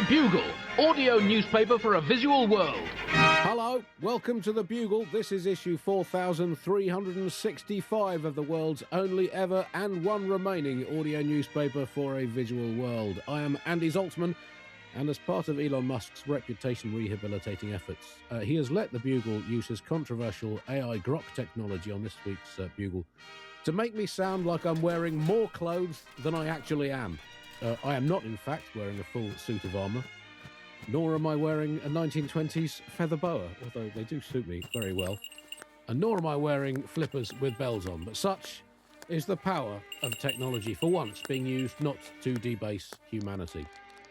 Bugle, audio newspaper for a visual world. Hello, welcome to the Bugle. This is issue 4365 of the world's only ever and one remaining audio newspaper for a visual world. I am Andy Zaltzman, and as part of Elon Musk's reputation rehabilitating efforts, he has let the Bugle use his controversial AI grok technology on this week's Bugle to make me sound like I'm wearing more clothes than I actually am. I am not, in fact, wearing a full suit of armour, nor am I wearing a 1920s feather boa, although they do suit me very well, and nor am I wearing flippers with bells on, but such is the power of technology, for once being used not to debase humanity.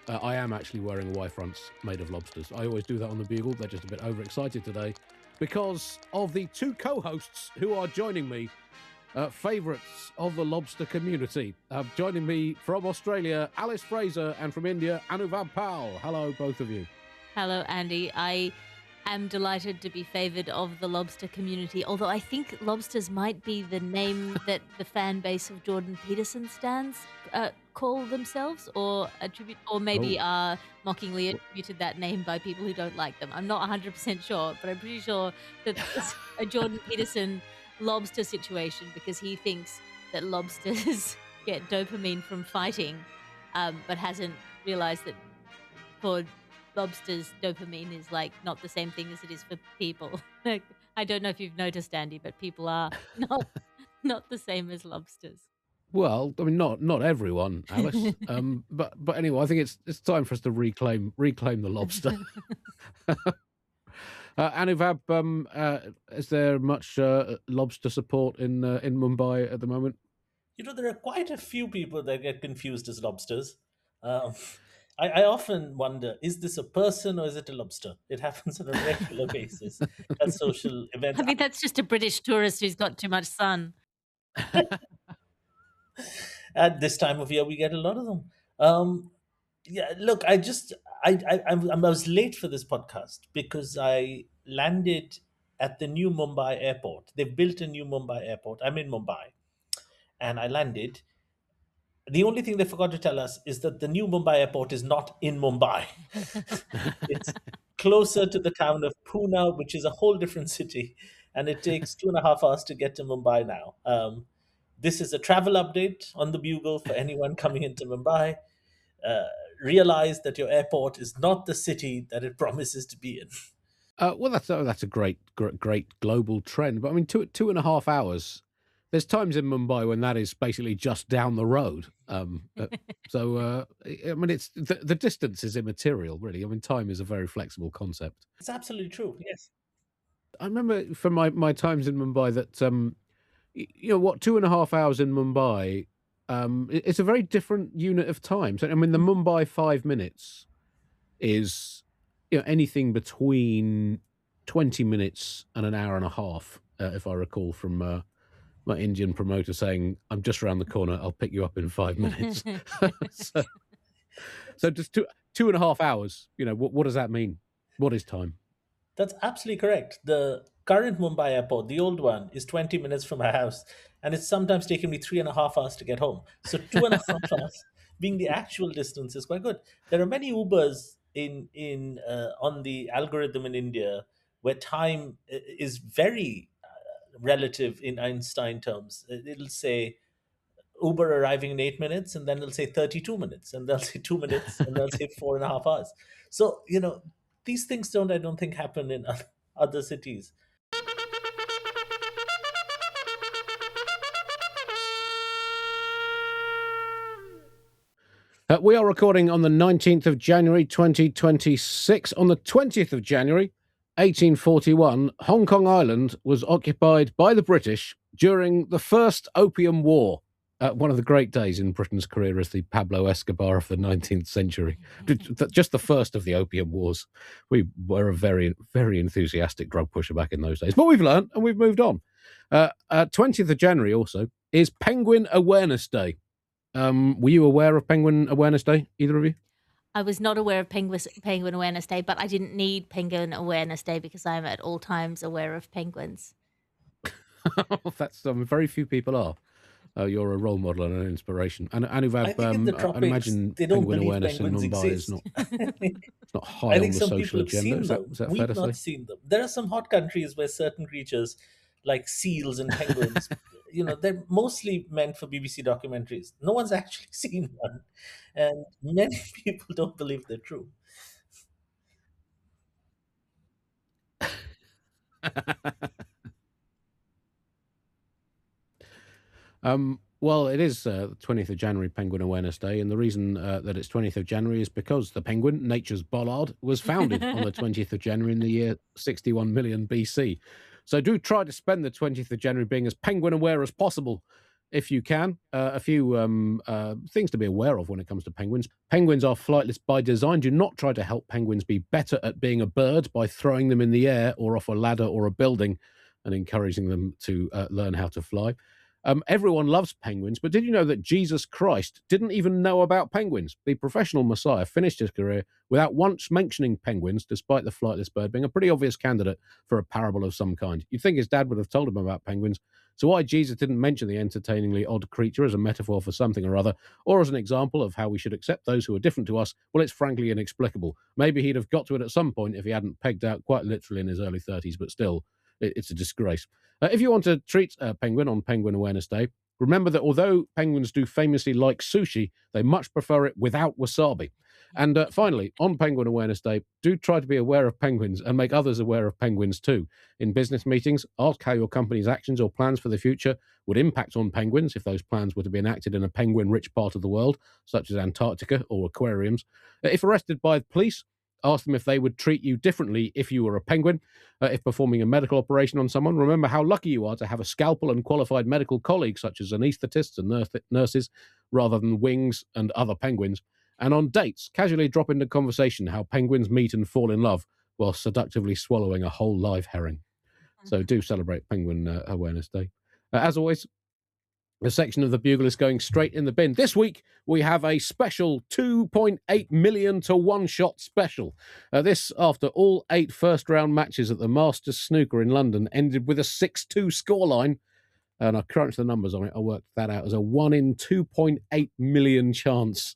I am actually wearing a Y-fronts made of lobsters. I always do that on the Bugle. They're just a bit overexcited today because of the two co-hosts who are joining me, favourites of the lobster community. Joining me from Australia, Alice Fraser, and from India, Anuvab Powell. Hello, both of you. Hello, Andy. I am delighted to be favoured of the lobster community, although I think lobsters might be the name that the fan base of Jordan Peterson stands call themselves, or attribute, or maybe mockingly attributed that name by people who don't like them. I'm not 100% sure, but I'm pretty sure that it's a Jordan Peterson lobster situation, because he thinks that lobsters get dopamine from fighting, but hasn't realized that for lobsters dopamine is like not the same thing as it is for people. Like, I don't know if you've noticed, Andy, but people are not the same as lobsters. Well, I mean, not everyone, Alice. But anyway, I think it's time for us to reclaim the lobster. Anuvab, is there much lobster support in Mumbai at the moment? You know, there are quite a few people that get confused as lobsters. I often wonder, is this a person or is it a lobster? It happens on a regular basis at social events. I mean, that's just a British tourist who's got too much sun. At this time of year, we get a lot of them. Yeah, look, I was late for this podcast because I landed at the new Mumbai airport. They've built a new Mumbai airport. I'm in Mumbai, and I landed. The only thing they forgot to tell us is that the new Mumbai airport is not in Mumbai. It's closer to the town of Pune, which is a whole different city, and it takes 2.5 hours to get to Mumbai now. This is a travel update on the Bugle for anyone coming into Mumbai. Realize that your airport is not the city that it promises to be in. Well, that's a great global trend. But I mean, 2.5 hours. There's times in Mumbai when that is basically just down the road. I mean, it's the distance is immaterial, really. I mean, time is a very flexible concept. It's absolutely true. Yes, I remember from my times in Mumbai that 2.5 hours in Mumbai. It's a very different unit of time. So, I mean, the Mumbai 5 minutes is anything between 20 minutes and an hour and a half, if I recall from my Indian promoter saying, "I'm just around the corner. I'll pick you up in 5 minutes." so just 2.5 hours. What does that mean? What is time? that's absolutely correct. The current Mumbai airport, the old one, is 20 minutes from my house, and it's sometimes taken me 3.5 hours to get home. So 2.5 hours being the actual distance is quite good. There are many Ubers in on the algorithm in India where time is very relative in Einstein terms. It'll say Uber arriving in 8 minutes, and then it'll say 32 minutes, and they'll say 2 minutes, and they'll say 4.5 hours. So, these things I don't think happen in other cities. We are recording on the 19th of January 2026. On the 20th of January 1841, Hong Kong Island was occupied by the British during the First Opium War. One of the great days in Britain's career as the Pablo Escobar of the 19th century. Just the first of the Opium Wars. We were a very, very enthusiastic drug pusher back in those days. But we've learned and we've moved on. 20th of January also is Penguin Awareness Day. Were you aware of Penguin Awareness Day, either of you? I was not aware of Penguin Awareness Day, but I didn't need Penguin Awareness Day because I'm at all times aware of penguins. That's very few people are. You're a role model and an inspiration. And Anuvab, I think in the I tropics, imagine they don't penguin believe awareness in penguins Mumbai is exist. not high I on think the some people social have agenda. seen Is them. that fair We've to say? not seen them. There are some hot countries where certain creatures, like seals and penguins, they're mostly meant for BBC documentaries. No one's actually seen one, and many people don't believe they're true. Well, it is 20th of January, Penguin Awareness Day, and the reason that it's 20th of January is because the penguin, nature's bollard, was founded on the 20th of January in the year 61 million BC. So do try to spend the 20th of January being as penguin aware as possible, if you can. A few things to be aware of when it comes to penguins. Penguins are flightless by design. Do not try to help penguins be better at being a bird by throwing them in the air or off a ladder or a building and encouraging them to learn how to fly. Everyone loves penguins, but did you know that Jesus Christ didn't even know about penguins? The professional Messiah finished his career without once mentioning penguins, despite the flightless bird being a pretty obvious candidate for a parable of some kind. You'd think his dad would have told him about penguins, so why Jesus didn't mention the entertainingly odd creature as a metaphor for something or other, or as an example of how we should accept those who are different to us, well, it's frankly inexplicable. Maybe he'd have got to it at some point if he hadn't pegged out quite literally in his early 30s, but still, it's a disgrace. If you want to treat a penguin on Penguin Awareness Day, remember that although penguins do famously like sushi, they much prefer it without wasabi. And finally, on Penguin Awareness Day, do try to be aware of penguins and make others aware of penguins too. In business meetings, ask how your company's actions or plans for the future would impact on penguins if those plans were to be enacted in a penguin-rich part of the world, such as Antarctica or aquariums. If arrested by the police, ask them if they would treat you differently if you were a penguin. If performing a medical operation on someone, remember how lucky you are to have a scalpel and qualified medical colleagues such as anaesthetists and nurses, rather than wings and other penguins. And on dates, casually drop into conversation how penguins meet and fall in love while seductively swallowing a whole live herring. So do celebrate Penguin Awareness Day. As always, the section of the Bugle is going straight in the bin. This week, we have a special 2.8 million to one shot special. This after all 8 first-round matches at the Masters Snooker in London ended with a 6-2 scoreline. And I crunched the numbers on it. I worked that out as a 1 in 2.8 million chance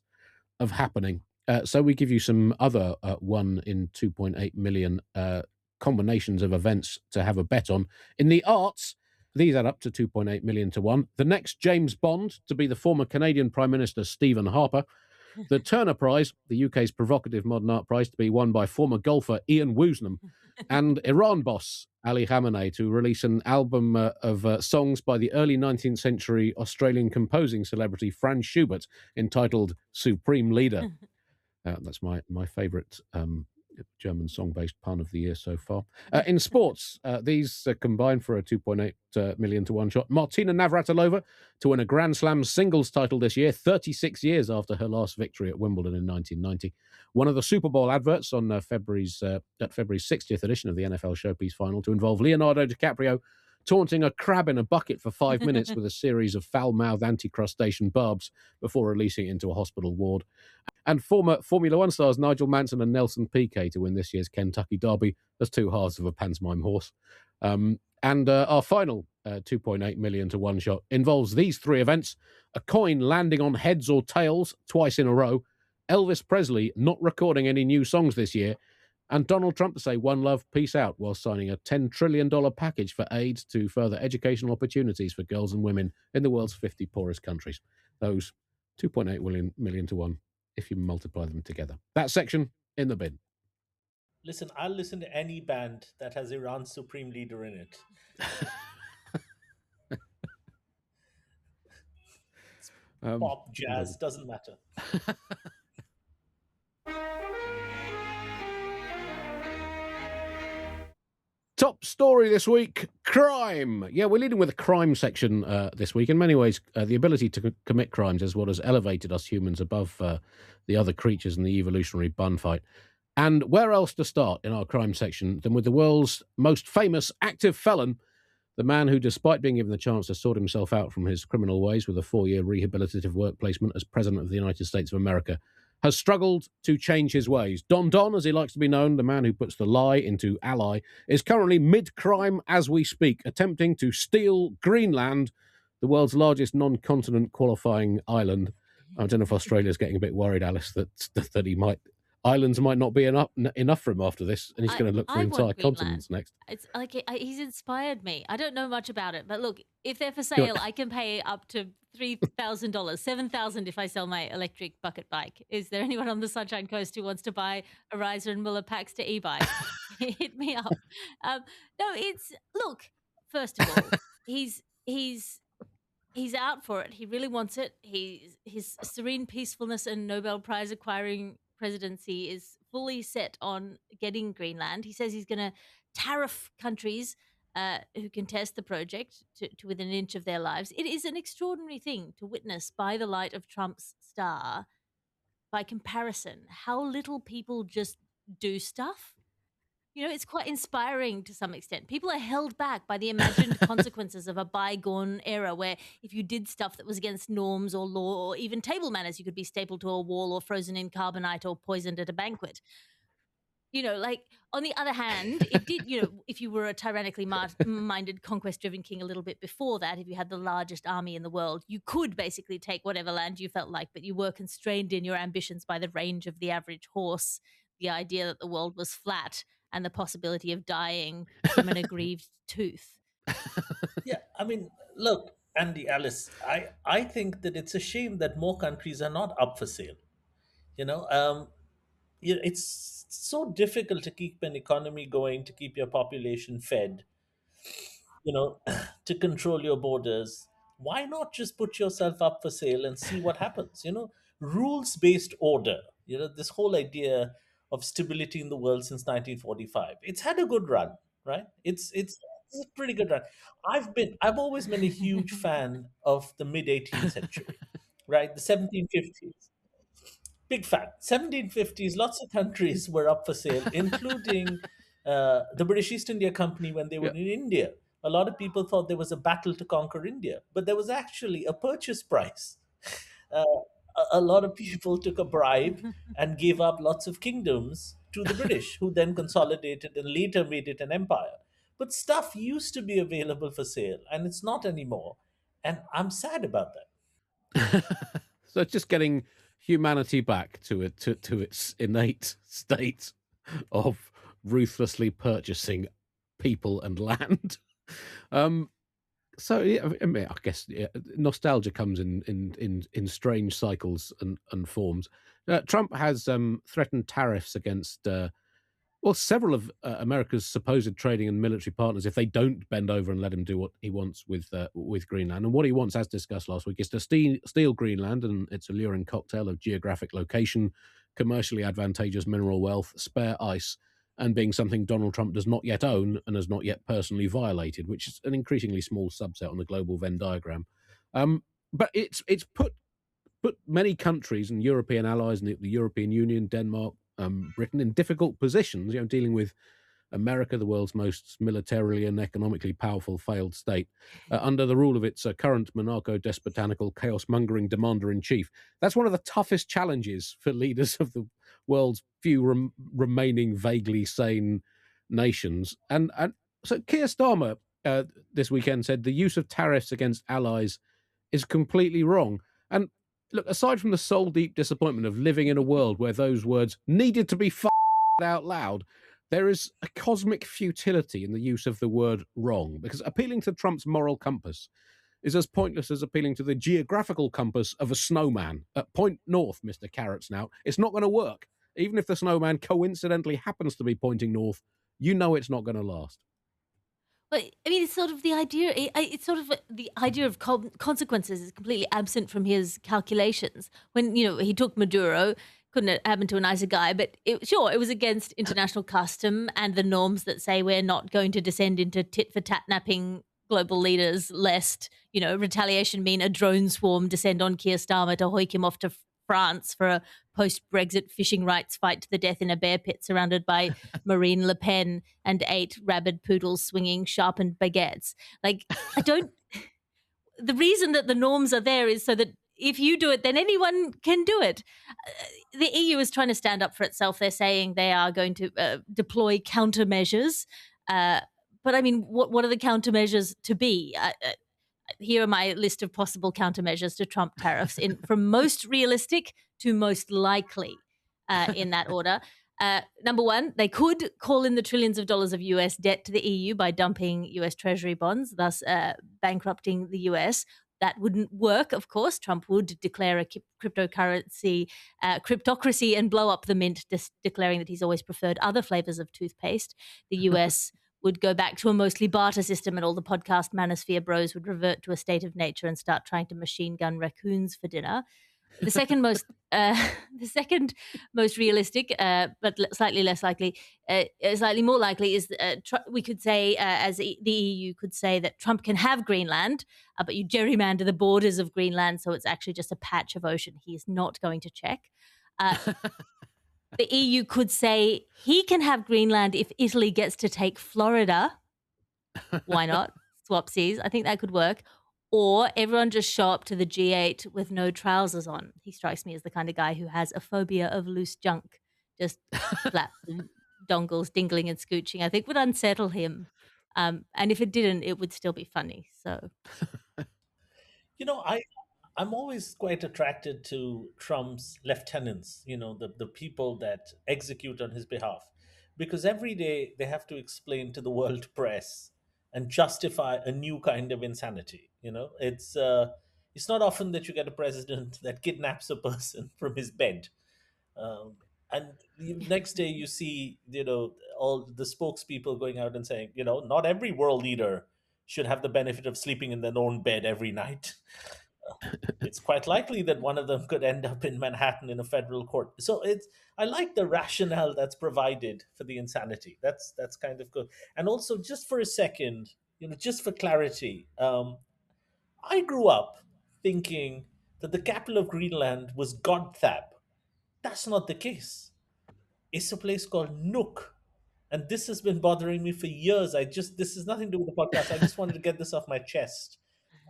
of happening. So we give you some other 1 in 2.8 million combinations of events to have a bet on. In the arts, these add up to 2.8 million to 1. The next James Bond to be the former Canadian Prime Minister Stephen Harper. The Turner Prize, the UK's provocative modern art prize, to be won by former golfer Ian Woosnam. And Iran boss Ali Khamenei to release an album of songs by the early 19th century Australian composing celebrity Franz Schubert entitled Supreme Leader. That's my favourite German song-based pun of the year so far. In sports, these combine for a 2.8 million to one shot. Martina Navratilova to win a Grand Slam singles title this year, 36 years after her last victory at Wimbledon in 1990. One of the Super Bowl adverts on February's 60th edition of the NFL Showpiece Final to involve Leonardo DiCaprio taunting a crab in a bucket for 5 minutes with a series of foul-mouthed anti-crustacean barbs before releasing it into a hospital ward. And former Formula One stars Nigel Mansell and Nelson Piquet to win this year's Kentucky Derby as 2 halves of a pantomime horse. And our final 2.8 million to one shot involves these 3 events: a coin landing on heads or tails twice in a row, Elvis Presley not recording any new songs this year, and Donald Trump to say one love, peace out, while signing a $10 trillion package for aid to further educational opportunities for girls and women in the world's 50 poorest countries. Those 2.8 million to 1 if you multiply them together. That section in the bin. Listen, I'll listen to any band that has Iran's supreme leader in it. Pop, jazz, doesn't matter. Top story this week, crime. Yeah, we're leading with a crime section this week. In many ways, the ability to commit crimes is what has elevated us humans above the other creatures in the evolutionary bun fight. And where else to start in our crime section than with the world's most famous active felon, the man who, despite being given the chance to sort himself out from his criminal ways with a 4-year rehabilitative work placement as President of the United States of America, has struggled to change his ways. Don, as he likes to be known, the man who puts the lie into ally, is currently mid-crime as we speak, attempting to steal Greenland the world's largest non-continent qualifying island. I don't know if Australia's getting a bit worried, Alice, that islands might not be enough for him after this, and he's going to look for entire continents next. It's like he's inspired me. I don't know much about it, but look, if they're for sale, I can pay up to $3,000, $7,000 if I sell my electric bucket bike. Is there anyone on the Sunshine Coast who wants to buy a Riser and Muller packs to e-bike? Hit me up. Look. First of all, he's out for it. He really wants it. His serene peacefulness and Nobel Prize acquiring presidency is fully set on getting Greenland. He says he's going to tariff countries who contest the project to within an inch of their lives. It is an extraordinary thing to witness by the light of Trump's star. By comparison, how little people just do stuff. You know, it's quite inspiring to some extent. People are held back by the imagined consequences of a bygone era where if you did stuff that was against norms or law or even table manners, you could be stapled to a wall or frozen in carbonite or poisoned at a banquet. You know, like, on the other hand, it did, you know, if you were a tyrannically minded, conquest-driven king a little bit before that, if you had the largest army in the world, you could basically take whatever land you felt like, but you were constrained in your ambitions by the range of the average horse, the idea that the world was flat, and the possibility of dying from an aggrieved tooth. Yeah, I mean, look, Andy, Alice, I think that it's a shame that more countries are not up for sale. It's so difficult to keep an economy going, to keep your population fed, to control your borders. Why not just put yourself up for sale and see what happens? Rules-based order. This whole idea of stability in the world since 1945. It's had a good run, right? It's a pretty good run. I've always been a huge fan of the mid 18th century, right? The 1750s. Big fan. 1750s, lots of countries were up for sale, including the British East India Company when they were in India. A lot of people thought there was a battle to conquer India, but there was actually a purchase price. Uh, a lot of people took a bribe and gave up lots of kingdoms to the British, who then consolidated and later made it an empire. But stuff used to be available for sale, and it's not anymore. And I'm sad about that. So just getting humanity back to its innate state of ruthlessly purchasing people and land. So yeah, I mean, I guess nostalgia comes in strange cycles and forms. Trump has threatened tariffs against several of America's supposed trading and military partners if they don't bend over and let him do what he wants with Greenland. And what he wants, as discussed last week, is to steal Greenland and its alluring cocktail of geographic location, commercially advantageous mineral wealth, spare ice, and being something Donald Trump does not yet own and has not yet personally violated, which is an increasingly small subset on the global Venn diagram. But it's put many countries and European allies, and the European Union, Denmark, Britain, in difficult positions, dealing with America, the world's most militarily and economically powerful failed state, under the rule of its current monarcho-despotanical chaos-mongering commander-in-chief. That's one of the toughest challenges for leaders of the world's few remaining vaguely sane nations. And so Keir Starmer this weekend said the use of tariffs against allies is completely wrong. And look, aside from the soul-deep disappointment of living in a world where those words needed to be out loud, there is a cosmic futility in the use of the word wrong, because appealing to Trump's moral compass is as pointless as appealing to the geographical compass of a snowman. At point north, Mr. Carrot Snout, it's not going to work. Even if the snowman coincidentally happens to be pointing north, you know it's not going to last. But I mean, it's sort of the idea. It's sort of the idea of consequences is completely absent from his calculations. When he took Maduro, couldn't have happened to a nicer guy, but it was against international custom and the norms that say we're not going to descend into tit for tat napping global leaders, lest retaliation mean a drone swarm descend on Keir Starmer to hoik him off to France for a post-Brexit fishing rights fight to the death in a bear pit surrounded by Marine Le Pen and 8 rabid poodles swinging sharpened baguettes. Like, the reason that the norms are there is so that if you do it, then anyone can do it. The EU is trying to stand up for itself. They're saying they are going to deploy countermeasures. But I mean, what are the countermeasures to be? here are my list of possible countermeasures to Trump tariffs from most realistic to most likely in that order. Number one, they could call in the trillions of dollars of US debt to the EU by dumping US Treasury bonds, thus bankrupting the US. That wouldn't work, of course. Trump would declare a cryptocurrency, cryptocracy and blow up the mint, declaring that he's always preferred other flavors of toothpaste. The US would go back to a mostly barter system, and all the podcast manosphere bros would revert to a state of nature and start trying to machine gun raccoons for dinner. The second most realistic, but slightly less likely, slightly more likely is we could say, the EU could say that Trump can have Greenland, but you gerrymander the borders of Greenland, so it's actually just a patch of ocean he is not going to check. The EU could say he can have Greenland if Italy gets to take Florida. Why not? Swapsies. I think that could work. Or everyone just show up to the G8 with no trousers on. He strikes me as the kind of guy who has a phobia of loose junk. Just flaps and dongles, dingling and scooching, I think would unsettle him. And if it didn't, it would still be funny. So, I'm always quite attracted to Trump's lieutenants, the people that execute on his behalf, because every day they have to explain to the world press and justify a new kind of insanity. It's not often that you get a president that kidnaps a person from his bed. Um, and the next day you see, all the spokespeople going out and saying, not every world leader should have the benefit of sleeping in their own bed every night. It's quite likely that one of them could end up in Manhattan in a federal court. So I like the rationale that's provided for the insanity. That's kind of good. And also, just for a second, just for clarity, I grew up thinking that the capital of Greenland was Godthab. That's not the case. It's a place called Nook. And this has been bothering me for years. This has nothing to do with the podcast. I just wanted to get this off my chest.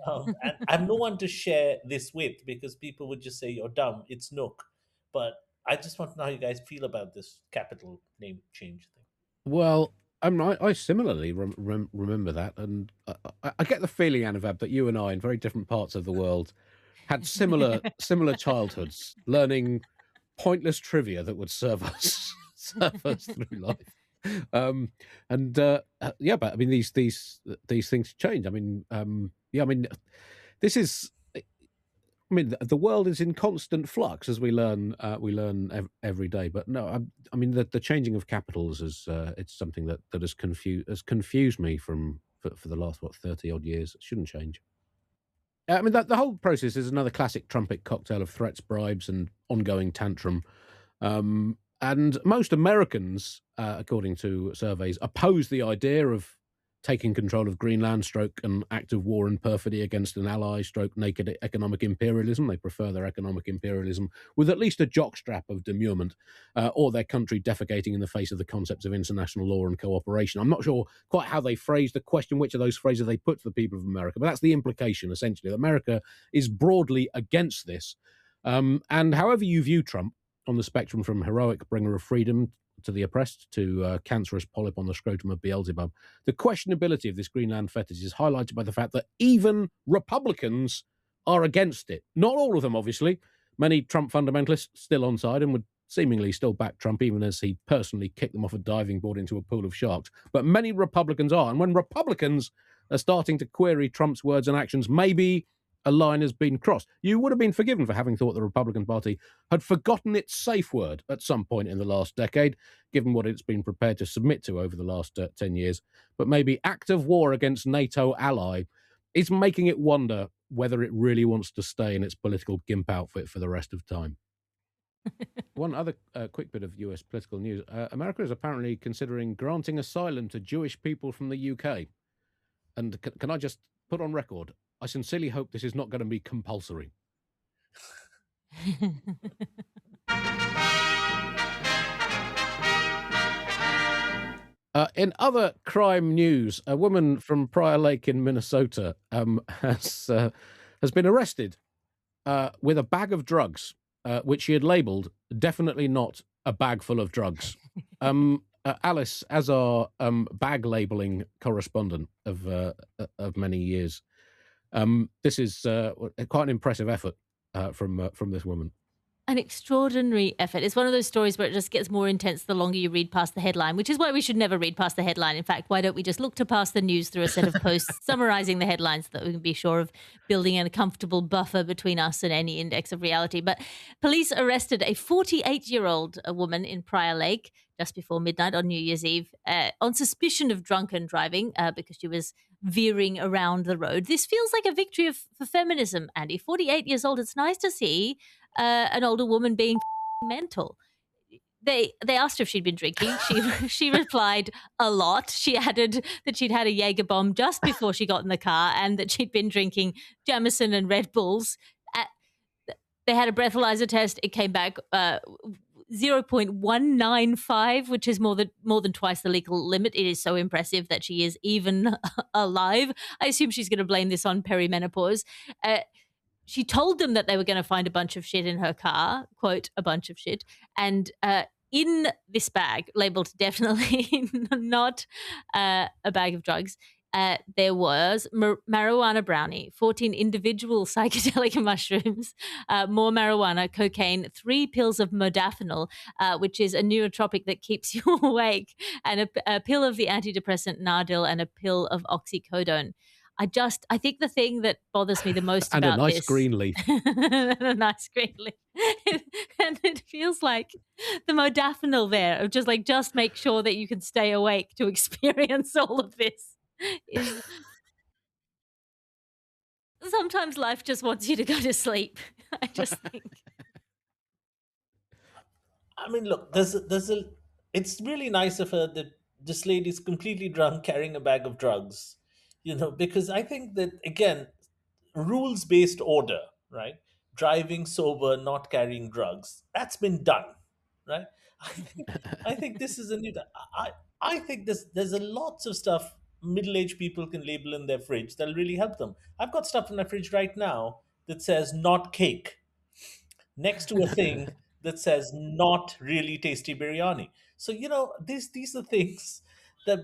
And I'm no one to share this with, because people would just say you're dumb. It's Nook. But I just want to know how you guys feel about this capital name change thing. Well, I similarly remember that, and I get the feeling, Anuvab, that you and I, in very different parts of the world, had similar childhoods, learning pointless trivia that would serve us through life. But I mean, these things change. I mean, this is. I mean, the world is in constant flux, as we learn every day. But no, I mean, the changing of capitals is it's something that has confused me for the last 30 odd years. It shouldn't change. I mean, the whole process is another classic trumpet cocktail of threats, bribes, and ongoing tantrum. And most Americans, according to surveys, oppose the idea of taking control of Greenland, stroke an act of war and perfidy against an ally, stroke naked economic imperialism. They prefer their economic imperialism with at least a jockstrap of demurrement, or their country defecating in the face of the concepts of international law and cooperation. I'm not sure quite how they phrase the question, which of those phrases they put to the people of America, but that's the implication, essentially, that America is broadly against this. And however you view Trump, on the spectrum from heroic bringer of freedom to the oppressed to cancerous polyp on the scrotum of Beelzebub, the questionability of this Greenland fetish is highlighted by the fact that even Republicans are against it. Not all of them, obviously. Many Trump fundamentalists still on side and would seemingly still back Trump, even as he personally kicked them off a diving board into a pool of sharks. But many Republicans are. And when Republicans are starting to query Trump's words and actions, maybe a line has been crossed. You would have been forgiven for having thought the Republican Party had forgotten its safe word at some point in the last decade, given what it's been prepared to submit to over the last 10 years. But maybe act of war against NATO ally is making it wonder whether it really wants to stay in its political gimp outfit for the rest of time. One other quick bit of US political news. America is apparently considering granting asylum to Jewish people from the UK. And can I just put on record, I sincerely hope this is not going to be compulsory. In other crime news, a woman from Prior Lake in Minnesota has been arrested with a bag of drugs, which she had labelled definitely not a bag full of drugs. Alice, as our bag labelling correspondent of many years, This is quite an impressive effort from this woman. An extraordinary effort. It's one of those stories where it just gets more intense the longer you read past the headline, which is why we should never read past the headline. In fact, why don't we just look to pass the news through a set of posts summarizing the headlines so that we can be sure of building a comfortable buffer between us and any index of reality. But police arrested a 48-year-old woman in Prior Lake just before midnight on New Year's Eve on suspicion of drunken driving because she was veering around the road. This feels like a victory for feminism, Andy. 48 years old. It's nice to see an older woman being mental. They asked her if she'd been drinking. She replied a lot. She added that she'd had a Jaeger bomb just before she got in the car and that she'd been drinking Jameson and Red Bulls. They had a breathalyzer test. It came back 0.195, which is more than twice the legal limit. It is so impressive that she is even alive. I assume she's going to blame this on perimenopause. She told them that they were going to find a bunch of shit in her car, quote, a bunch of shit. And in this bag, labeled definitely not a bag of drugs, there was marijuana brownie, 14 individual psychedelic mushrooms, more marijuana, cocaine, 3 pills of modafinil, which is a neurotropic that keeps you awake, and a pill of the antidepressant Nigel, and a pill of oxycodone. I think the thing that bothers me the most and about a nice this, green leaf. and a nice green leaf, and it feels like the modafinil there of just make sure that you can stay awake to experience all of this. Sometimes life just wants you to go to sleep. I just think. I mean, look, it's really nice of her that this lady's completely drunk carrying a bag of drugs, because I think that, again, rules based order, right? Driving sober, not carrying drugs, that's been done, right? I think this is a new. I think there's a lots of stuff middle-aged people can label in their fridge that'll really help them. I've got stuff in my fridge right now that says not cake next to a thing that says not really tasty biryani. So these are things that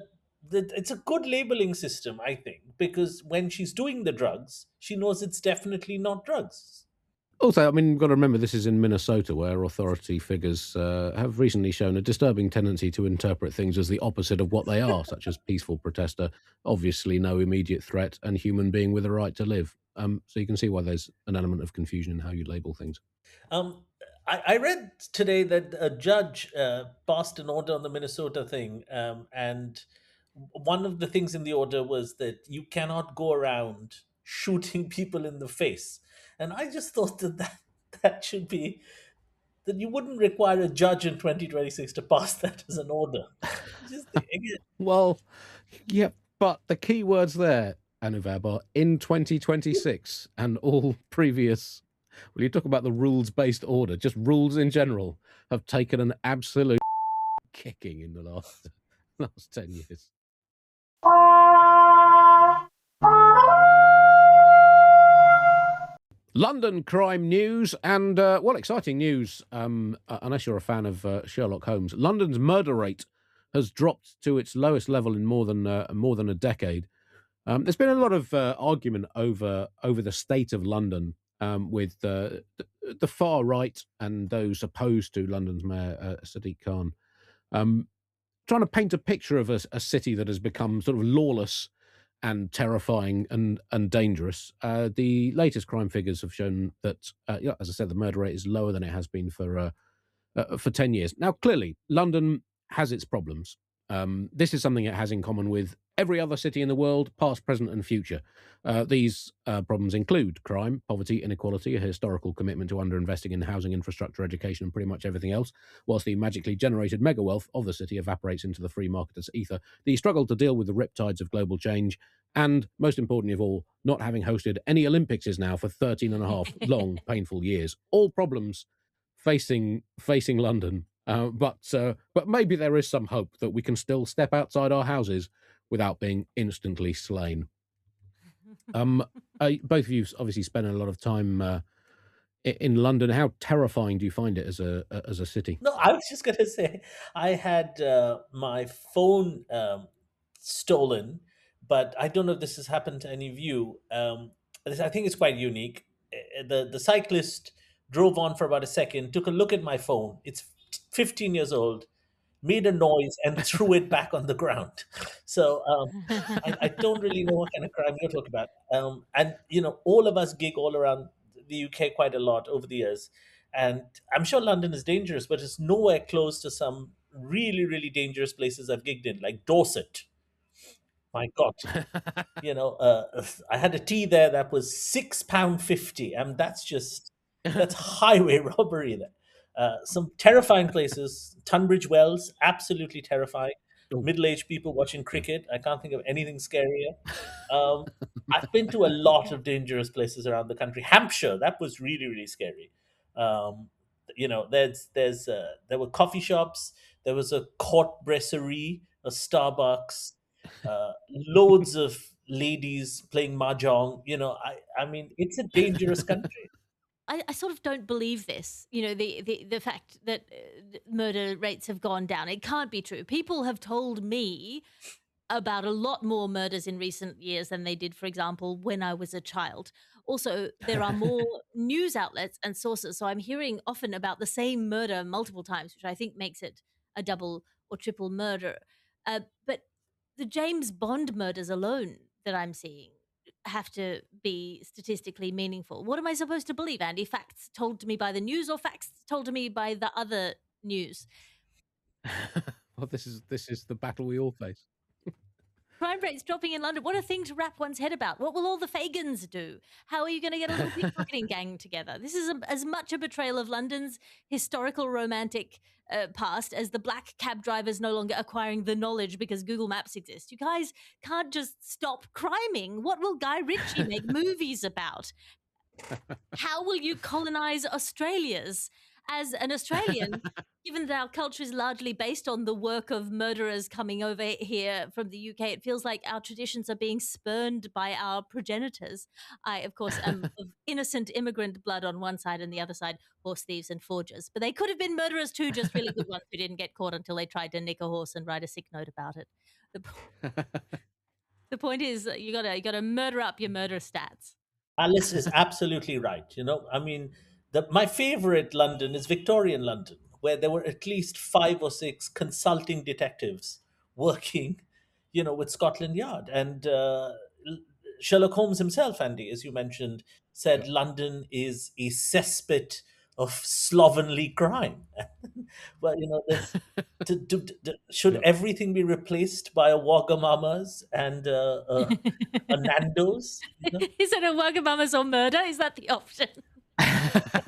it's a good labeling system, I think, because when she's doing the drugs, she knows it's definitely not drugs. Also, I mean, you've got to remember this is in Minnesota, where authority figures have recently shown a disturbing tendency to interpret things as the opposite of what they are, such as peaceful protester, obviously no immediate threat, and human being with a right to live. So you can see why there's an element of confusion in how you label things. Um, I read today that a judge passed an order on the Minnesota thing, and one of the things in the order was that you cannot go around shooting people in the face. And I just thought that should be that you wouldn't require a judge in 2026 to pass that as an order. Again, Well, yeah, but the key words there, Anuvab, are in 2026, and all previous. Well, you talk about the rules-based order, just rules in general have taken an absolute kicking in the last 10 years. London crime news and, exciting news, unless you're a fan of Sherlock Holmes. London's murder rate has dropped to its lowest level in more than a decade. There's been a lot of argument over the state of London with the far right and those opposed to London's mayor, Sadiq Khan, trying to paint a picture of a city that has become sort of lawless and terrifying and dangerous. The latest crime figures have shown that, as I said, the murder rate is lower than it has been for 10 years. Now, clearly, London has its problems. This is something it has in common with every other city in the world, past, present, and future. These problems include crime, poverty, inequality, a historical commitment to underinvesting in housing, infrastructure, education, and pretty much everything else, whilst the magically generated mega wealth of the city evaporates into the free market as ether. The struggle to deal with the riptides of global change, and most importantly of all, not having hosted any Olympics is now for 13 and a half long, painful years. All problems facing London. But maybe there is some hope that we can still step outside our houses without being instantly slain. Both of you obviously spent a lot of time in London. How terrifying do you find it as a city? No, I was just going to say I had my phone stolen, but I don't know if this has happened to any of you. I think it's quite unique. The cyclist drove on for about a second, took a look at my phone. It's 15 years old, made a noise, and threw it back on the ground. So I don't really know what kind of crime you're talking about. And all of us gig all around the UK quite a lot over the years, and I'm sure London is dangerous, but it's nowhere close to some really, really dangerous places I've gigged in, like Dorset. My God, I had a tea there that was £6.50, and that's highway robbery there. Some terrifying places. Tunbridge Wells, absolutely terrifying. Oh, Middle-aged people watching cricket. I can't think of anything scarier. Um, I've been to a lot of dangerous places around the country. Hampshire, that was really, really scary. Um, there were coffee shops. There was a court brasserie, a Starbucks, loads of ladies playing mahjong. I mean, it's a dangerous country. I sort of don't believe this. The fact that murder rates have gone down. It can't be true. People have told me about a lot more murders in recent years than they did, for example, when I was a child. Also, there are more news outlets and sources. So I'm hearing often about the same murder multiple times, which I think makes it a double or triple murder. But the James Bond murders alone that I'm seeing have to be statistically meaningful. What am I supposed to believe, Andy? Facts told to me by the news or facts told to me by the other news? well, this is the battle we all face. Crime rates dropping in London. What a thing to wrap one's head about. What will all the Fagans do? How are you going to get a little pickpocketing gang together? This is as much a betrayal of London's historical romantic past as the black cab drivers no longer acquiring the knowledge because Google Maps exists. You guys can't just stop criming. What will Guy Ritchie make movies about? How will you colonize Australia's? As an Australian, given that our culture is largely based on the work of murderers coming over here from the UK, it feels like our traditions are being spurned by our progenitors. I, of course, am of innocent immigrant blood on one side, and the other side, horse thieves and forgers. But they could have been murderers too, just really good ones who didn't get caught until they tried to nick a horse and write a sick note about it. The point is, you gotta murder up your murder stats. Alice is absolutely right. I mean, my favorite London is Victorian London, where there were at least 5 or 6 consulting detectives working, with Scotland Yard. And Sherlock Holmes himself, Andy, as you mentioned, said London is a cesspit of slovenly crime. Well, should everything be replaced by a Wagamama's and a Nando's? Is it a Wagamama's or murder? Is that the option?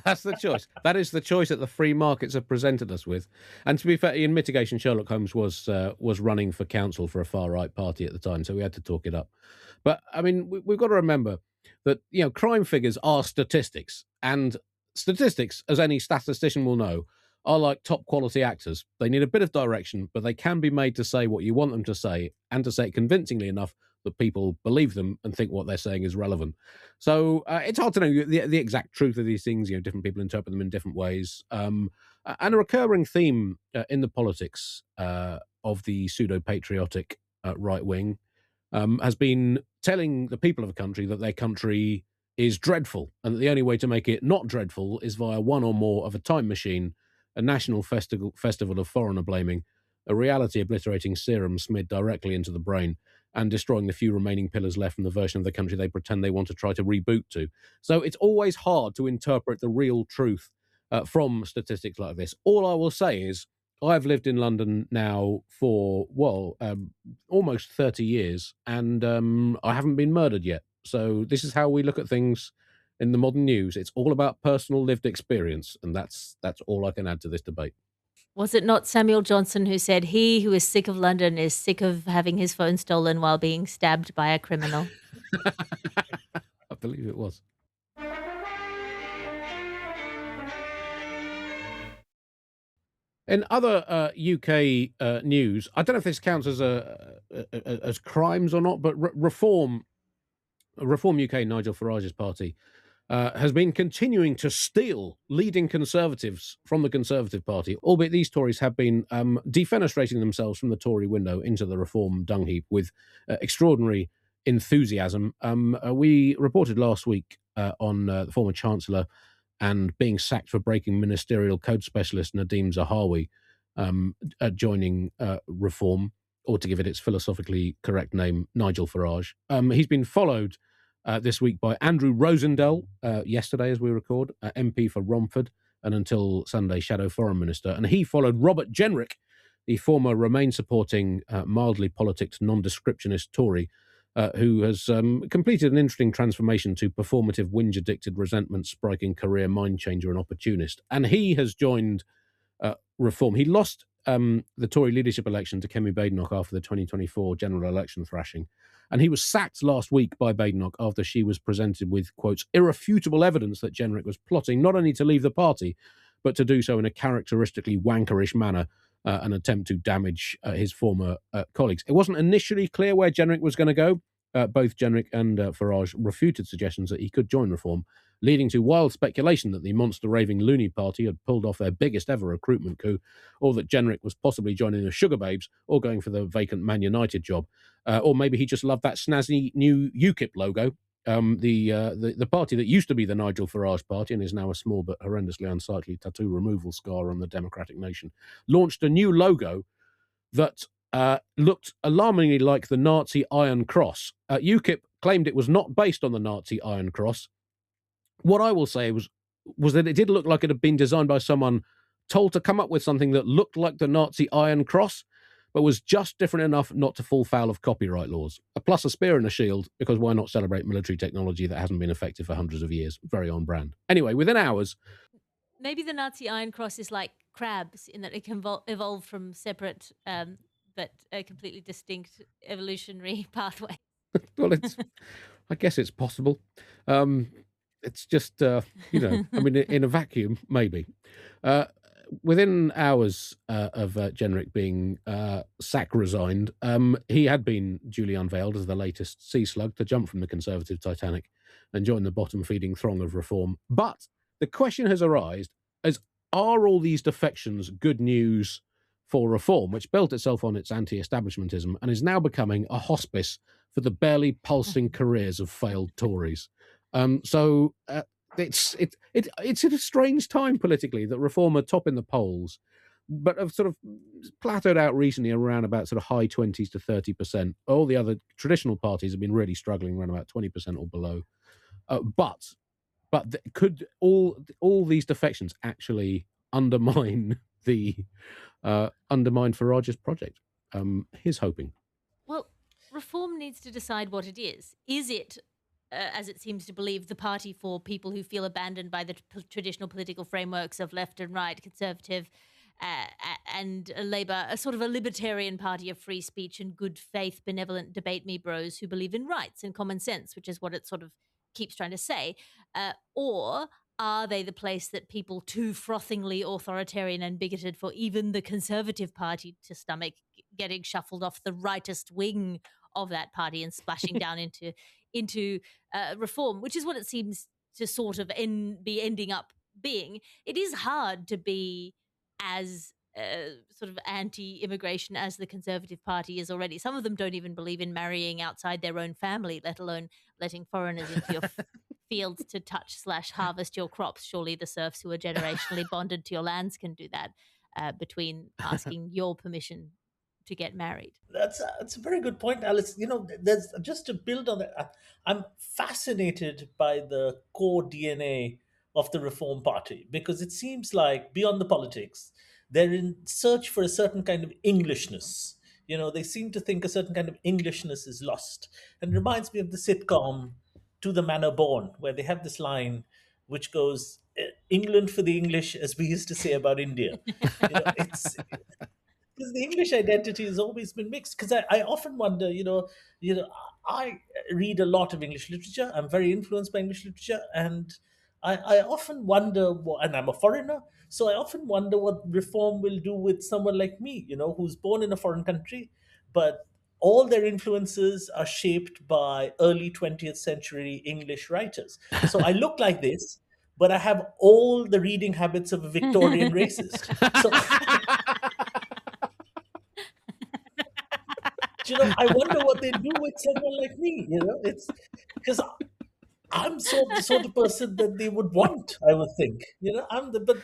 That's the choice. That is the choice that the free markets have presented us with. And to be fair, in mitigation, Sherlock Holmes was running for council for a far right party at the time, so we had to talk it up. But I mean, we've got to remember that crime figures are statistics, and statistics, as any statistician will know, are like top quality actors. They need a bit of direction, but they can be made to say what you want them to say, and to say it convincingly enough that people believe them and think what they're saying is relevant. So it's hard to know the exact truth of these things. Different people interpret them in different ways. And a recurring theme in the politics of the pseudo-patriotic right wing has been telling the people of a country that their country is dreadful, and that the only way to make it not dreadful is via one or more of a time machine, a national festival of foreigner blaming, a reality obliterating serum smeared directly into the brain, and destroying the few remaining pillars left from the version of the country they pretend they want to try to reboot to. So it's always hard to interpret the real truth from statistics like this. All I will say is I've lived in London now for, almost 30 years, and I haven't been murdered yet. So this is how we look at things in the modern news. It's all about personal lived experience, and that's all I can add to this debate. Was it not Samuel Johnson who said, "He who is sick of London is sick of having his phone stolen while being stabbed by a criminal"? I believe it was. In other UK news, I don't know if this counts as crimes or not, but Reform UK, Nigel Farage's party, has been continuing to steal leading Conservatives from the Conservative Party, albeit these Tories have been defenestrating themselves from the Tory window into the Reform dung heap with extraordinary enthusiasm. We reported last week on the former Chancellor and being sacked for breaking ministerial code specialist Nadeem Zahawi joining Reform, or to give it its philosophically correct name, Nigel Farage. He's been followed this week by Andrew Rosendale, yesterday as we record, MP for Romford, and until Sunday, Shadow Foreign Minister. And he followed Robert Jenrick, the former Remain-supporting, mildly politicked, non-descriptionist Tory, who has completed an interesting transformation to performative, whinge-addicted, resentment-spriking career mind-changer and opportunist. And he has joined Reform. He lost the Tory leadership election to Kemi Badenoch after the 2024 general election thrashing. And he was sacked last week by Badenoch after she was presented with, quotes, irrefutable evidence that Jenrick was plotting not only to leave the party, but to do so in a characteristically wankerish manner, an attempt to damage his former colleagues. It wasn't initially clear where Jenrick was going to go. Both Jenrick and Farage refuted suggestions that he could join Reform, leading to wild speculation that the monster-raving loony party had pulled off their biggest ever recruitment coup, or that Jenrick was possibly joining the Sugar Babes, or going for the vacant Man United job. Or maybe he just loved that snazzy new UKIP logo, the party that used to be the Nigel Farage party and is now a small but horrendously unsightly tattoo removal scar on the democratic nation, launched a new logo that looked alarmingly like the Nazi Iron Cross. UKIP claimed it was not based on the Nazi Iron Cross. What I will say was that it did look like it had been designed by someone told to come up with something that looked like the Nazi Iron Cross, but was just different enough not to fall foul of copyright laws. Plus a spear and a shield, because why not celebrate military technology that hasn't been effective for hundreds of years? Very on brand. Anyway, within hours... Maybe the Nazi Iron Cross is like crabs in that it can evolve from separate but a completely distinct evolutionary pathway. Well, I guess it's possible. It's just, I mean, in a vacuum, maybe. Within hours of Jenrick being resigned, he had been duly unveiled as the latest sea slug to jump from the Conservative Titanic and join the bottom-feeding throng of Reform. But the question has arisen as, are all these defections good news for Reform, which built itself on its anti-establishmentism and is now becoming a hospice for the barely pulsing careers of failed Tories? So it's at a strange time politically that Reform are top in the polls, but have sort of plateaued out recently around about sort of high 20s to 30%. All the other traditional parties have been really struggling around about 20% or below. But could all these defections actually undermine undermine Farage's project? Here's hoping. Well, Reform needs to decide what it is. Is it, as it seems to believe, the party for people who feel abandoned by the traditional political frameworks of left and right, Conservative and Labour, a sort of a libertarian party of free speech and good faith, benevolent debate me bros who believe in rights and common sense, which is what it sort of keeps trying to say? Or are they the place that people too frothingly authoritarian and bigoted for even the Conservative Party to stomach, getting shuffled off the rightist wing of that party and splashing down into Reform, which is what it seems to sort of be ending up being? It is hard to be as sort of anti-immigration as the Conservative Party is already. Some of them don't even believe in marrying outside their own family, let alone letting foreigners into your fields to touch/harvest your crops. Surely the serfs who are generationally bonded to your lands can do that between asking your permission to get married. That's a very good point, Alice. There's just to build on that. I'm fascinated by the core DNA of the Reform Party, because it seems like beyond the politics, they're in search for a certain kind of Englishness. They seem to think a certain kind of Englishness is lost. And it reminds me of the sitcom To the Manor Born, where they have this line which goes, England for the English, as we used to say about India. It's because the English identity has always been mixed. Because I often wonder, I read a lot of English literature. I'm very influenced by English literature, and I often wonder, and I'm a foreigner, so I often wonder what Reform will do with someone like me, who's born in a foreign country, but all their influences are shaped by early 20th century English writers. So I look like this, but I have all the reading habits of a Victorian racist. So I wonder what they do with someone like me. It's because I'm the sort of person that they would want. I would think. I'm the but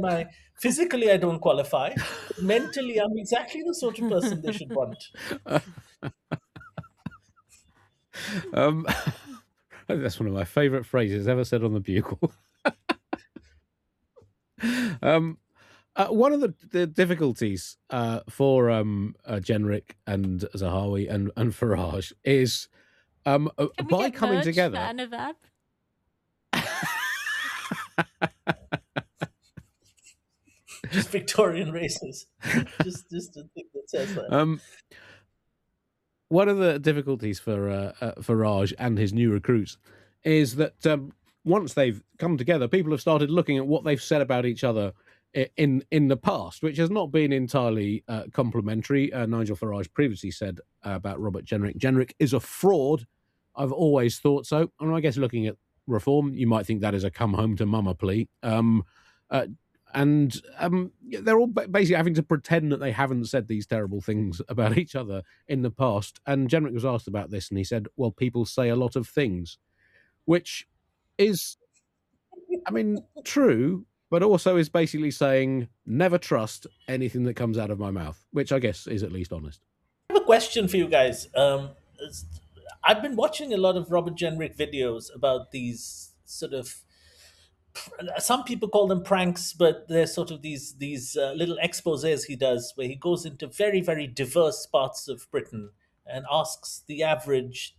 my physically I don't qualify. Mentally, I'm exactly the sort of person they should want. That's one of my favourite phrases ever said on the Bugle. One of the difficulties for Jenrick and Zahawi and Farage is Can we by get coming merch together. for Anuvab? Just Victorian races. just a thing that says that. One of the difficulties for Farage and his new recruits is that once they've come together, people have started looking at what they've said about each other in the past, which has not been entirely complimentary. Nigel Farage previously said about Robert Jenrick, Jenrick is a fraud. I've always thought so. And I guess looking at reform, you might think that is a come home to mama plea. And they're all basically having to pretend that they haven't said these terrible things about each other in the past. And Jenrick was asked about this, and he said, well, people say a lot of things, which is, true, but also is basically saying, never trust anything that comes out of my mouth, which I guess is at least honest. I have a question for you guys. I've been watching a lot of Robert Jenrick videos about these sort of, some people call them pranks, but they're sort of these little exposés he does where he goes into very, very diverse parts of Britain and asks the average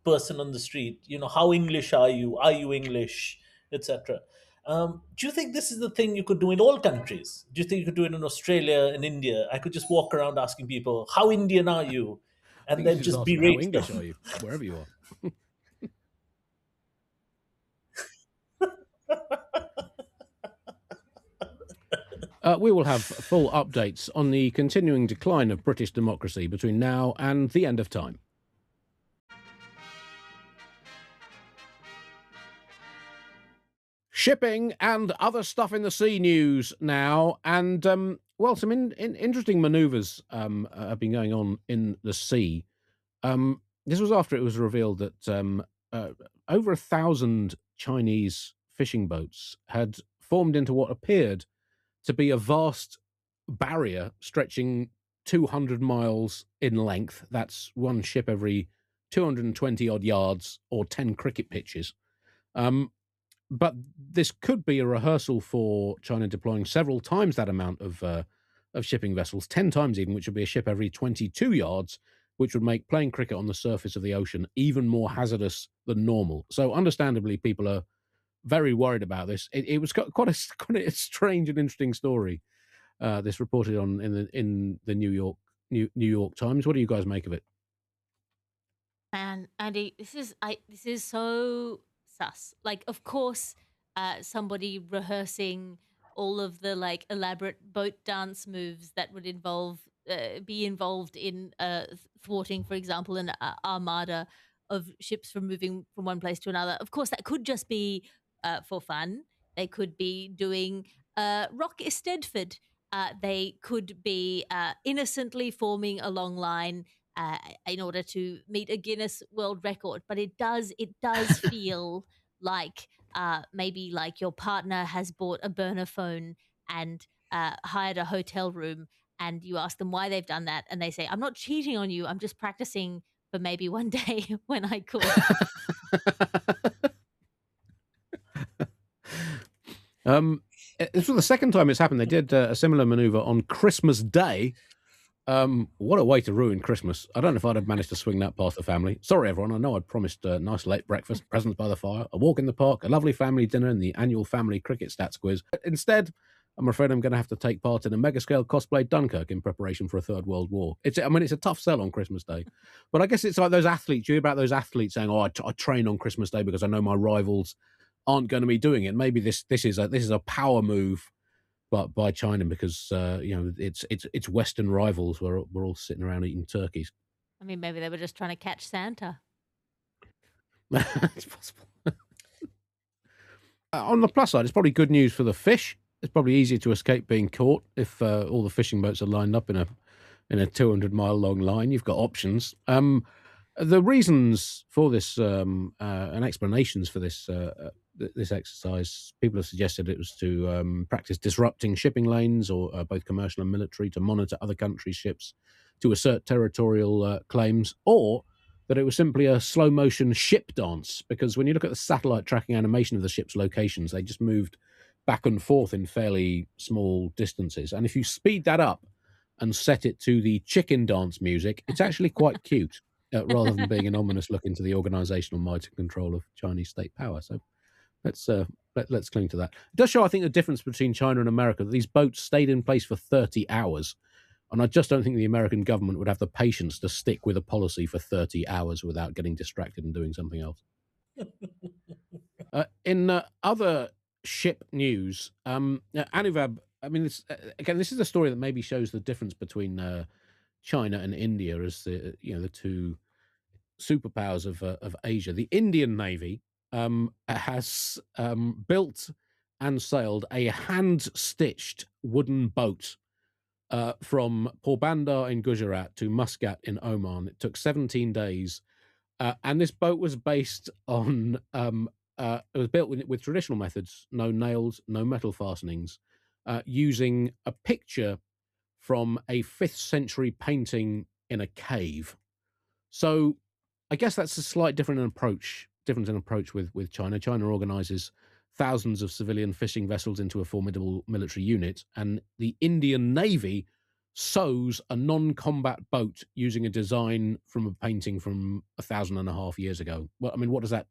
person on the street, how English are you? Are you English? Etc. Do you think this is the thing you could do in all countries? Do you think you could do it in Australia and India? I could just walk around asking people, how Indian are you? And then just berate how English are you, wherever you are. We will have full updates on the continuing decline of British democracy between now and the end of time. Shipping and other stuff in the sea news now. And, some interesting manoeuvres have been going on in the sea. This was after it was revealed that over 1,000 Chinese fishing boats had formed into what appeared to be a vast barrier stretching 200 miles in length. That's one ship every 220 odd yards or 10 cricket pitches. But this could be a rehearsal for China deploying several times that amount of shipping vessels, 10 times even, which would be a ship every 22 yards, which would make playing cricket on the surface of the ocean even more hazardous than normal. So understandably, people are very worried about this. It was quite a strange and interesting story. This reported on in the New York Times. What do you guys make of it? And Andy, this is so sus. Like, of course, somebody rehearsing all of the like elaborate boat dance moves that would be involved in thwarting, for example, an armada of ships from moving from one place to another. Of course, that could just be for fun. They could be doing rock Estedford. They could be innocently forming a long line in order to meet a Guinness World Record. But it does feel like maybe like your partner has bought a burner phone and hired a hotel room, and you ask them why they've done that, and they say, I'm not cheating on you, I'm just practicing for maybe one day when I call. This was the second time it's happened. They did a similar maneuver on Christmas Day. What a way to ruin Christmas. I don't know if I'd have managed to swing that past the family. Sorry, everyone. I know I'd promised a nice late breakfast, presents by the fire, a walk in the park, a lovely family dinner, and the annual family cricket stats quiz. But instead, I'm afraid I'm going to have to take part in a mega-scale cosplay Dunkirk in preparation for a Third World War. It's a tough sell on Christmas Day. But I guess it's like those athletes. You hear about those athletes saying, I train on Christmas Day because I know my rivals aren't going to be doing it. Maybe this is a power move by China because it's Western rivals. We're all sitting around eating turkeys. I mean, maybe they were just trying to catch Santa. It's possible. On the plus side, it's probably good news for the fish. It's probably easier to escape being caught if all the fishing boats are lined up in in a 200-mile long line. You've got options. The reasons for this and explanations for this this exercise, people have suggested it was to practice disrupting shipping lanes, or both commercial and military, to monitor other countries' ships, to assert territorial claims, or that it was simply a slow motion ship dance, because when you look at the satellite tracking animation of the ship's locations, they just moved back and forth in fairly small distances. And if you speed that up and set it to the chicken dance music, it's actually quite cute, rather than being an ominous look into the organizational might and control of Chinese state power. So let's cling to that. It does show, I think, the difference between China and America. These boats stayed in place for 30 hours. And I just don't think the American government would have the patience to stick with a policy for 30 hours without getting distracted and doing something else. In other ship news, Anuvab, I mean, this is a story that maybe shows the difference between China and India as the two superpowers of Asia. The Indian Navy has built and sailed a hand-stitched wooden boat from Porbandar in Gujarat to Muscat in Oman. It took 17 days, and this boat was based on it was built with traditional methods: no nails, no metal fastenings, using a picture from a 5th century painting in a cave. So I guess that's a slight difference in approach with China. China organizes thousands of civilian fishing vessels into a formidable military unit, and the Indian Navy sews a non-combat boat using a design from a painting from 1,500 years ago. Well, I mean, what does that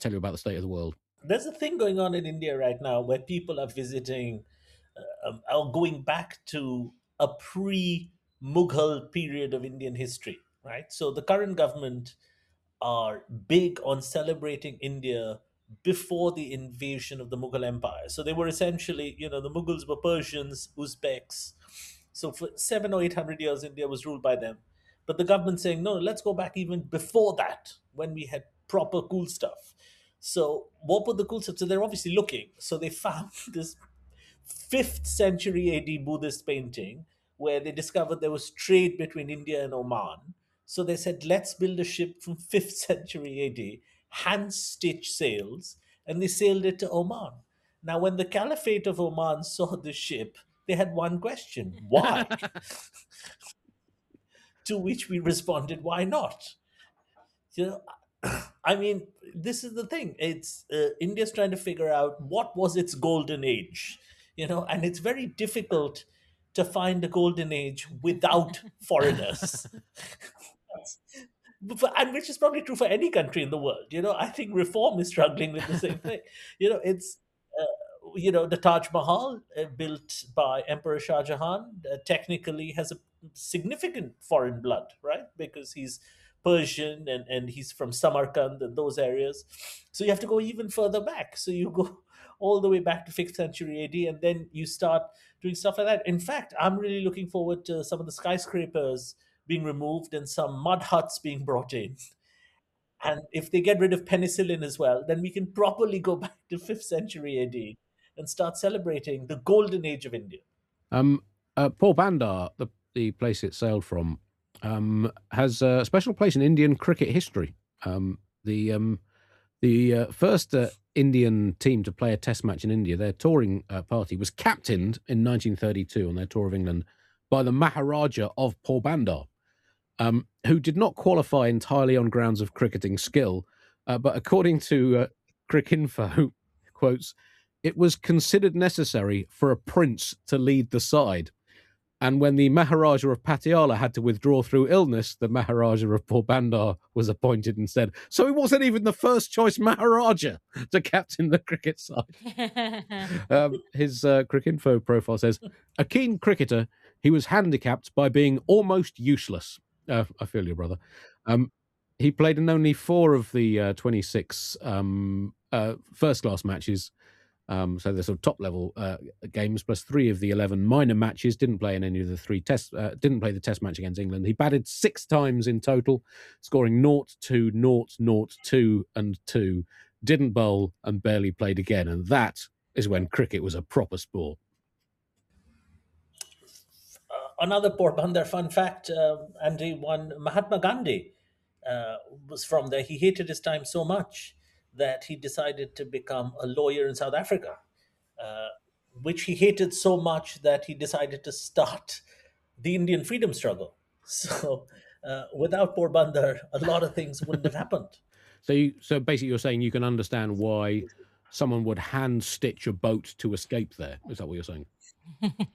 tell you about the state of the world? There's a thing going on in India right now where people are visiting or going back to a pre-Mughal period of Indian history, right? So the current government are big on celebrating India before the invasion of the Mughal Empire. So they were essentially, the Mughals were Persians, Uzbeks. So for 700 or 800 years, India was ruled by them. But the government saying, no, let's go back even before that, when we had proper cool stuff. So what were the cool stuff? So they're obviously looking. So they found this 5th century AD Buddhist painting where they discovered there was trade between India and Oman. So they said, let's build a ship from 5th century AD, hand stitch sails, and they sailed it to Oman. Now, when the Caliphate of Oman saw the ship, they had one question: why? To which we responded, why not? You know, I mean, this is the thing. It's India's trying to figure out what was its golden age, and it's very difficult to find a golden age without foreigners. And which is probably true for any country in the world. I think reform is struggling with the same thing. It's the Taj Mahal, built by Emperor Shah Jahan, technically has a significant foreign blood, right? Because he's Persian, and he's from Samarkand and those areas. So you have to go even further back. So you go all the way back to 5th century AD, and then you start doing stuff like that. In fact, I'm really looking forward to some of the skyscrapers being removed and some mud huts being brought in. And if they get rid of penicillin as well, then we can properly go back to 5th century AD and start celebrating the golden age of India. Porbandar, the place it sailed from, has a special place in Indian cricket history. The first Indian team to play a test match in India, their touring party, was captained in 1932 on their tour of England by the Maharaja of Porbandar, who did not qualify entirely on grounds of cricketing skill, but according to Cricinfo, quotes, it was considered necessary for a prince to lead the side. And when the Maharaja of Patiala had to withdraw through illness, the Maharaja of Porbandar was appointed instead. So he wasn't even the first choice Maharaja to captain the cricket side. His Cricinfo profile says, a keen cricketer, he was handicapped by being almost useless. I feel you, brother. He played in only 4 of the 26 first-class matches. So the sort of top-level games, plus 3 of the 11 minor matches. Didn't play in any of the 3 tests. Didn't play the test match against England. He batted 6 times in total, scoring 0-2, 0-0, 2 and 2. Didn't bowl and barely played again. And that is when cricket was a proper sport. Another Porbandar fun fact, Andy, one Mahatma Gandhi was from there. He hated his time so much that he decided to become a lawyer in South Africa, uh, which he hated so much that he decided to start the Indian freedom struggle. So without Porbandar, a lot of things wouldn't have happened. So basically, you're saying you can understand why someone would hand stitch a boat to escape there. Is that what you're saying?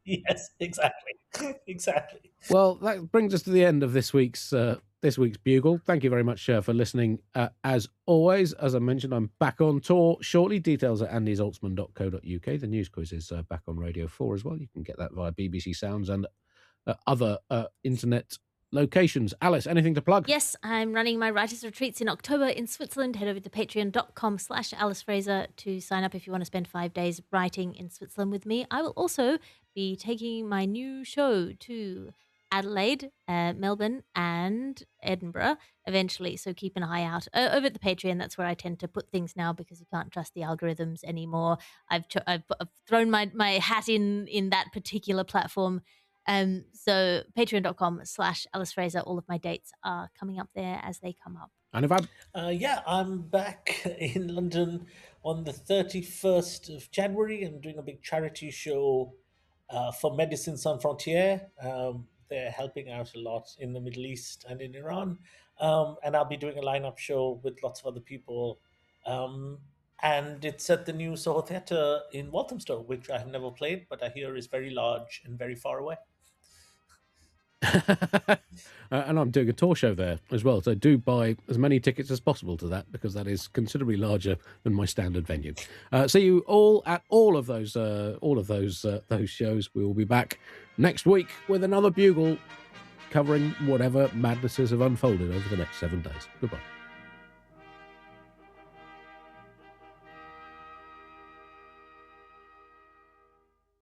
Yes, exactly, exactly. Well, that brings us to the end of this week's Bugle. Thank you very much for listening. As always, as I mentioned, I'm back on tour shortly. Details at andyzoltzman.co.uk. The news quiz is back on Radio 4 as well. You can get that via BBC Sounds and other internet locations. Alice, anything to plug? Yes, I'm running my writers' retreats in October in Switzerland. Head over to patreon.com/Alice Fraser to sign up if you want to spend 5 days writing in Switzerland with me. I will also be taking my new show to Adelaide, Melbourne, and Edinburgh eventually. So keep an eye out over at the Patreon. That's where I tend to put things now because you can't trust the algorithms anymore. I've thrown my hat in that particular platform. So patreon.com/Alice Fraser. All of my dates are coming up there as they come up. Anuvab? Yeah, I'm back in London on the 31st of January. I'm doing a big charity show for Médecins Sans Frontières. They're helping out a lot in the Middle East and in Iran. And I'll be doing a lineup show with lots of other people. And it's at the new Soho Theatre in Walthamstow, which I have never played, but I hear is very large and very far away. And I'm doing a tour show there as well, so do buy as many tickets as possible to that because that is considerably larger than my standard venue. See you all at all of those shows. We will be back next week with another Bugle covering whatever madnesses have unfolded over the next 7 days. Goodbye.